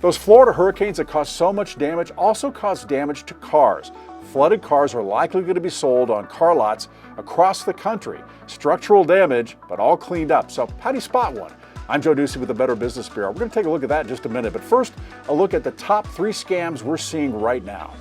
Those Florida hurricanes that caused so much damage also caused damage to cars. Flooded cars are likely going to be sold on car lots across the country. Structural damage, but all cleaned up. So how do you spot one? I'm Joe Ducey with the Better Business Bureau. We're going to take a look at that in just a minute. But first, a look at the top 3 scams we're seeing right now.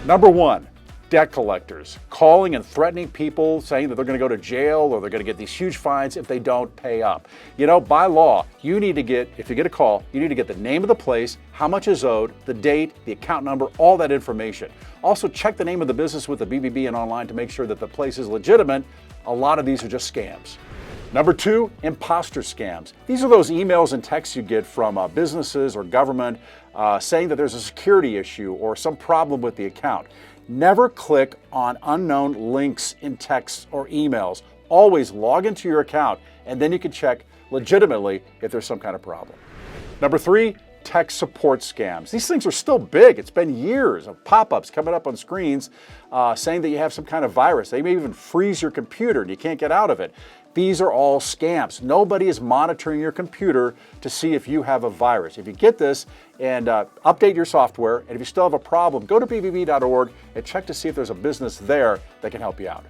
Number 1, debt collectors calling and threatening people, saying that they're going to go to jail or they're going to get these huge fines if they don't pay up. You know, by law, you need to get, if you get a call, you need to get the name of the place, how much is owed, the date, the account number, all that information. Also, check the name of the business with the BBB and online to make sure that the place is legitimate. A lot of these are just scams. Number 2, imposter scams. These are those emails and texts you get from businesses or government saying that there's a security issue or some problem with the account. Never click on unknown links in texts or emails. Always log into your account and then you can check legitimately if there's some kind of problem. Number 3, tech support scams. These things are still big. It's been years of pop-ups coming up on screens saying that you have some kind of virus. They may even freeze your computer and you can't get out of it. These are all scams. Nobody is monitoring your computer to see if you have a virus. If you get this and update your software, and if you still have a problem, go to bbb.org and check to see if there's a business there that can help you out.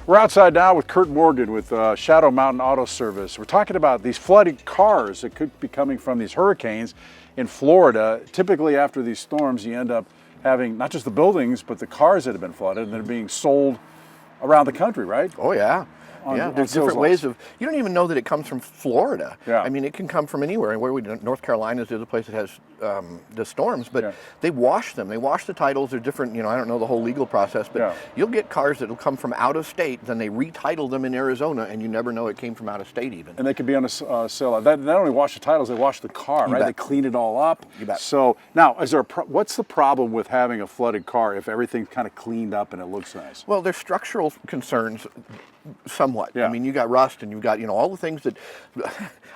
We're outside now with Curt Morgan with Shadow Mountain Auto Service. We're talking about these flooded cars that could be coming from these hurricanes in Florida. Typically after these storms, you end up having not just the buildings, but the cars that have been flooded and they're being sold around the country, right? Oh yeah. There's different ways of, you don't even know that it comes from Florida. Yeah. I mean, it can come from anywhere. And North Carolina is the other place that has the storms, but they wash them. They wash the titles. They're different, I don't know the whole legal process, but you'll get cars that will come from out of state, then they retitle them in Arizona, and you never know it came from out of state even. And they could be on a sale. They not only wash the titles, they wash the car, right? They clean it all up. You bet. So now, what's the problem with having a flooded car if everything's kind of cleaned up and it looks nice? Well, there's structural concerns somewhat. Yeah. I mean, you got rust and you've got, all the things that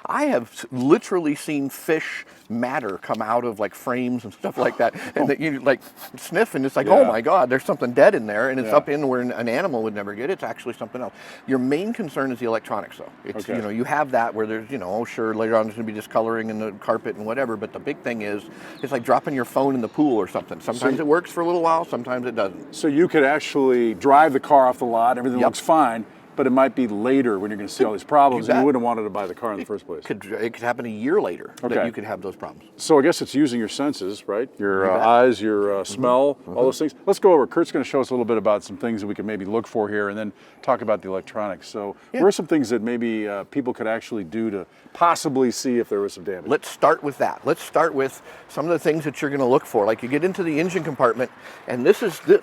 I have literally seen fish matter come out of like frames and stuff like that, and that you like sniff and it's like, oh my God, there's something dead in there, and it's up in where an animal would never get. It's actually something else. Your main concern is the electronics, though. It's you have that where there's oh sure later on there's going to be discoloring in the carpet and whatever, but the big thing is it's like dropping your phone in the pool or something. Sometimes it works for a little while, sometimes it doesn't. So you could actually drive the car off the lot, everything looks fine, but it might be later when you're going to see all these problems, and you wouldn't have wanted to buy the car in the first place. It could happen a year later that you could have those problems. So I guess it's using your senses, right? Your eyes, your smell, all those things. Let's go over. Kurt's going to show us a little bit about some things that we can maybe look for here, and then talk about the electronics. So what are some things that maybe people could actually do to possibly see if there was some damage? Let's start with that. Let's start with some of the things that you're going to look for. Like you get into the engine compartment, and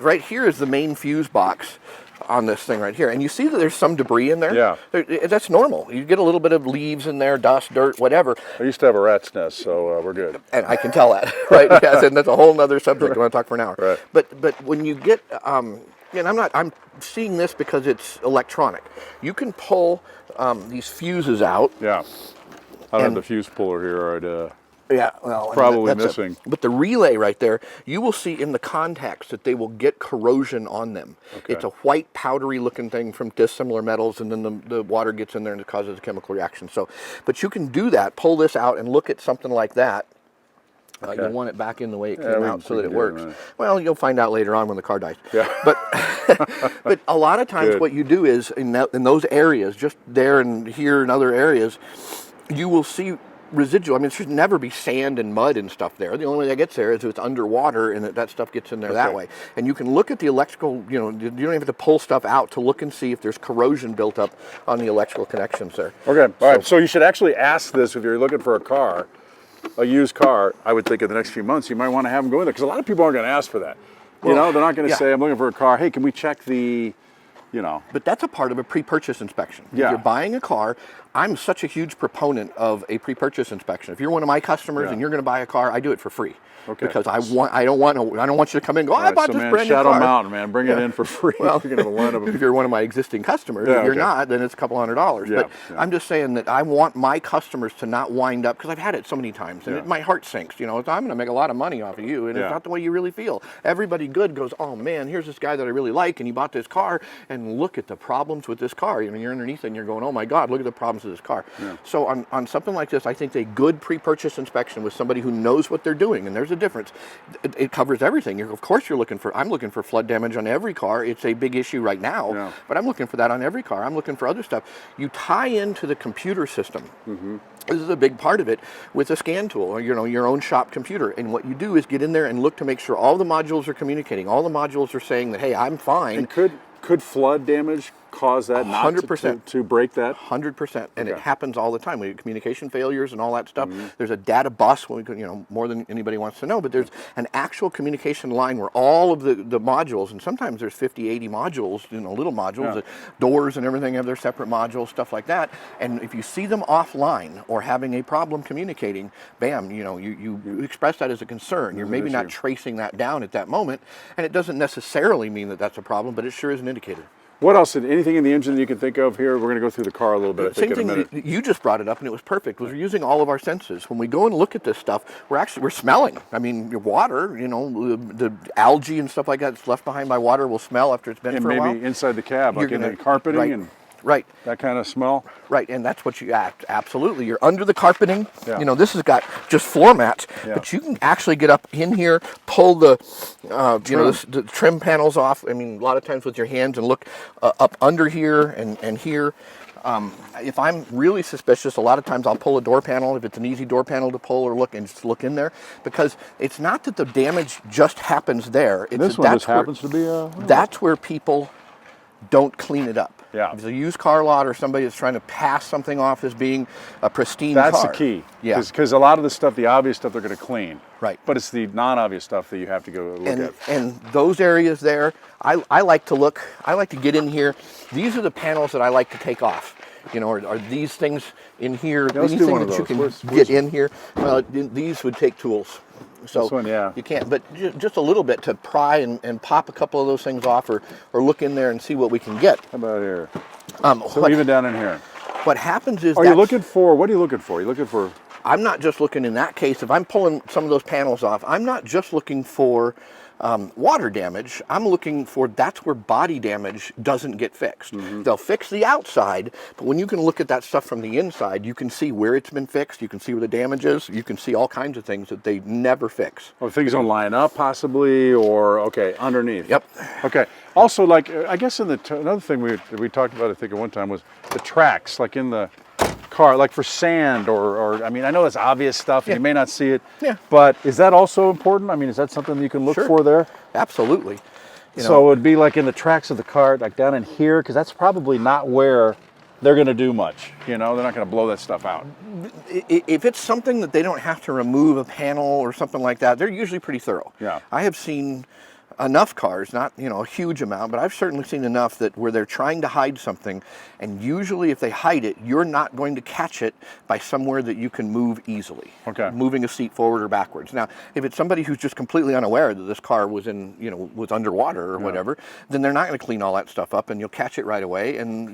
right here is the main fuse box on this thing right here, and you see that there's some debris in there. Yeah. That's normal. You get a little bit of leaves in there, dust, dirt, whatever. I used to have a rat's nest, so we're good. And I can tell that, right? Yes, and that's a whole other subject. I want to talk for an hour. Right. But when you get, and I'm seeing this because it's electronic. You can pull these fuses out. Yeah. I don't have the fuse puller here. Right. Yeah, well, probably missing. But the relay right there, you will see in the contacts that they will get corrosion on them. Okay. It's a white powdery looking thing from dissimilar metals, and then the water gets in there and it causes a chemical reaction. So, but you can do that, pull this out and look at something like that. You'll want it back in the way it came out so that it works. Right. Well, you'll find out later on when the car dies. Yeah. But a lot of times what you do is in those areas, just there and here and other areas, you will see residual. I mean, it should never be sand and mud and stuff there. The only way that gets there is if it's underwater and that stuff gets in there that way. And you can look at the electrical, you don't even have to pull stuff out to look and see if there's corrosion built up on the electrical connections there. Okay, all right. So you should actually ask this if you're looking for a car, a used car. I would think in the next few months you might want to have them go in there, because a lot of people aren't going to ask for that. They're not going to say, I'm looking for a car. Hey, can we check the you know. But that's a part of a pre-purchase inspection. Yeah. If you're buying a car, I'm such a huge proponent of a pre-purchase inspection. If you're one of my customers and you're going to buy a car, I do it for free. Okay. Because I don't want you to come in and go, I bought this brand new car. Shadow Mountain, man, bring it in for free. Well, you're going to line up. if you're one of my existing customers, if you're not, then it's a couple $100. Yeah, But I'm just saying that I want my customers to not wind up, because I've had it so many times, and my heart sinks. You know, I'm going to make a lot of money off of you, and it's not the way you really feel. Everybody good goes, oh man, here's this guy that I really like, and he bought this car, and look at the problems with this car. You know, you're underneath it, and you're going, oh my God, look at the problems with this car. Yeah. So on something like this, I think a good pre-purchase inspection with somebody who knows what they're doing, and there's a difference. It covers everything. Of course, I'm looking for flood damage on every car. It's a big issue right now, but I'm looking for that on every car. I'm looking for other stuff. You tie into the computer system. This is a big part of it with a scan tool, or your own shop computer. And what you do is get in there and look to make sure all the modules are communicating. All the modules are saying that, hey, I'm fine. And could flood damage cause that 100% to break that? 100%, and it happens all the time. We have communication failures and all that stuff. There's a data bus, more than anybody wants to know, but there's an actual communication line where all of the modules, and sometimes there's 50, 80 modules, little modules, the doors and everything have their separate modules, stuff like that. And if you see them offline or having a problem communicating, bam, you express that as a concern. You're maybe not tracing that down at that moment, and it doesn't necessarily mean that that's a problem, but it sure is an indicator. What else? Anything in the engine that you can think of here? We're going to go through the car a little bit. Same thing. You just brought it up, and it was perfect. We're using all of our senses. When we go and look at this stuff, we're smelling. I mean, your water, the algae and stuff like that that's left behind by water will smell after it's been for a while. And maybe inside the cab, like in the carpeting and that kind of smell. Right, and that's what you absolutely. You're under the carpeting. This has got just floor mats, but you can actually get up in here, pull the the trim panels off. I mean, a lot of times with your hands, and look up under here and here. If I'm really suspicious, a lot of times I'll pull a door panel if it's an easy door panel to pull, or just look in there, because it's not that the damage just happens there. It's this one just happens to be that's where people don't clean it up. Yeah. If it's a used car lot or somebody that's trying to pass something off as being a pristine car. That's the key. Yeah. Because a lot of the stuff, the obvious stuff, they're going to clean. Right. But it's the non-obvious stuff that you have to go look at. And those areas there, I like to look. I like to get in here. These are the panels that I like to take off. Are these things in here? Anything that you can get in here? Well, these would take tools. So this one, you can't, but just a little bit to pry and pop a couple of those things off, or look in there and see what we can get. How about here? So even down in here. What happens is what are you looking for? You're looking for? I'm not just looking in that case. If I'm pulling some of those panels off, I'm not just looking for water damage. I'm looking for, that's where body damage doesn't get fixed. They'll fix the outside, but when you can look at that stuff from the inside, you can see where it's been fixed. You can see where the damage is. You can see all kinds of things that they never fix. Oh, things don't line up possibly, or underneath. Yep. Okay. Also, I guess another thing we talked about, I think at one time, was the tracks, like in the car, like for sand or I mean, I know that's obvious stuff, and you may not see it, but is that also important? I mean, is that something that you can look for there? Absolutely. So it would be like in the tracks of the car, like down in here, because that's probably not where they're going to do much. They're not going to blow that stuff out. If it's something that they don't have to remove a panel or something like that, they're usually pretty thorough. Yeah. I have seen enough cars, not a huge amount, but I've certainly seen enough that where they're trying to hide something, and usually if they hide it, you're not going to catch it by somewhere that you can move easily. Okay. Moving a seat forward or backwards. Now, if it's somebody who's just completely unaware that this car was was underwater or whatever, then they're not going to clean all that stuff up, and you'll catch it right away, and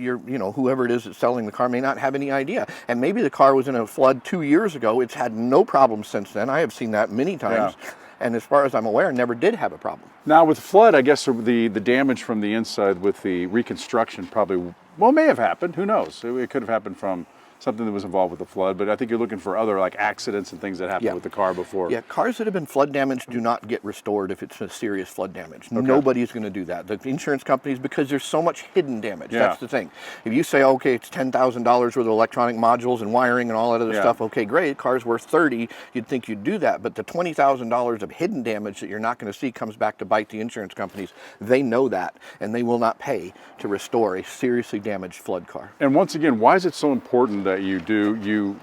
whoever it is that's selling the car may not have any idea. And maybe the car was in a flood 2 years ago. It's had no problems since then. I have seen that many times. Yeah. And as far as I'm aware, never did have a problem. Now with flood, I guess the damage from the inside with the reconstruction probably, may have happened. Who knows? It could have happened from something that was involved with the flood, but I think you're looking for other accidents and things that happened with the car before. Yeah, cars that have been flood damaged do not get restored if it's a serious flood damage. Okay. Nobody's going to do that. The insurance companies, because there's so much hidden damage. That's the thing. If you say, okay, it's $10,000 worth of electronic modules and wiring and all that other stuff, okay, great, car's worth $30,000, you'd think you'd do that, but the $20,000 of hidden damage that you're not going to see comes back to bite the insurance companies. They know that, and they will not pay to restore a seriously damaged flood car. And once again, why is it so important that you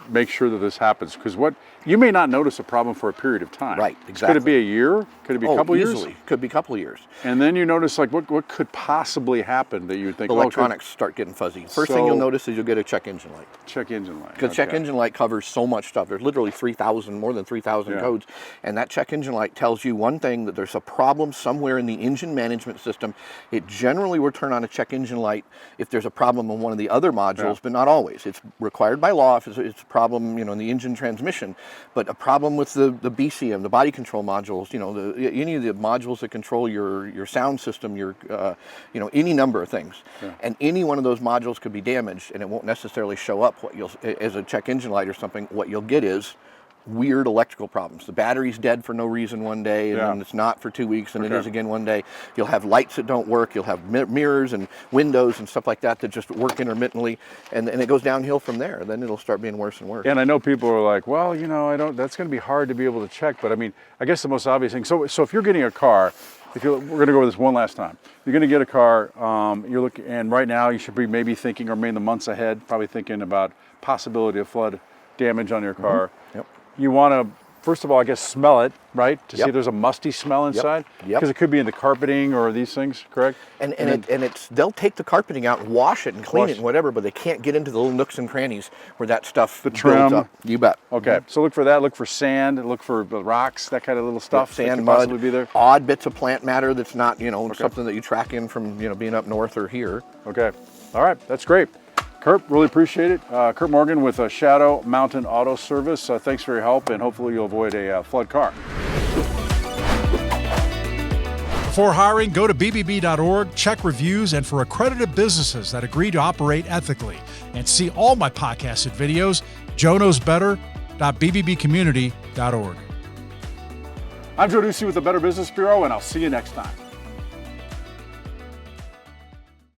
make sure that this happens? Because you may not notice a problem for a period of time. Right, exactly. Could it be a year? Could it be a couple easily. years? Could be a couple of years. And then you notice, like, what could possibly happen that you would think, electronics start getting fuzzy. First thing you'll notice is you'll get a check engine light. Check engine light. Because check engine light covers so much stuff. There's literally more than 3,000 codes. And that check engine light tells you one thing, that there's a problem somewhere in the engine management system. It generally will turn on a check engine light if there's a problem in one of the other modules, but not always. It's required by law if it's a problem, in the engine transmission. But a problem with the BCM, the body control modules, any of the modules that control your sound system, any number of things. And any one of those modules could be damaged, and it won't necessarily show up as a check engine light or something. What you'll get is weird electrical problems. The battery's dead for no reason one day, and then it's not for 2 weeks, and it is again one day. You'll have lights that don't work. You'll have mirrors and windows and stuff like that just work intermittently, and it goes downhill from there. Then it'll start being worse and worse. And I know people are like, well, that's going to be hard to be able to check, but I mean, I guess the most obvious thing. So if you're getting a car, we're going to go over this one last time. You're going to get a car. You're looking, and right now you should be maybe thinking, or maybe in the months ahead, probably thinking about possibility of flood damage on your car. Yep. You want to, first of all, I guess, smell it, right? To see if there's a musty smell inside. Because it could be in the carpeting or these things, correct? And they'll take the carpeting out and wash it and clean it and whatever, but they can't get into the little nooks and crannies where that stuff builds up. You bet. Okay, so look for that. Look for sand. Look for rocks, that kind of little stuff. Sand, that could mud, possibly be there. Odd bits of plant matter that's not, something that you track in from, being up north or here. Okay. All right, that's great. Curt, really appreciate it. Curt Morgan with Shadow Mountain Auto Service. Thanks for your help, and hopefully you'll avoid a flood car. Before hiring, go to bbb.org, check reviews, and for accredited businesses that agree to operate ethically. And see all my podcasted videos, joeknowsbetter.bbbcommunity.org. I'm Joe Ducey with the Better Business Bureau, and I'll see you next time.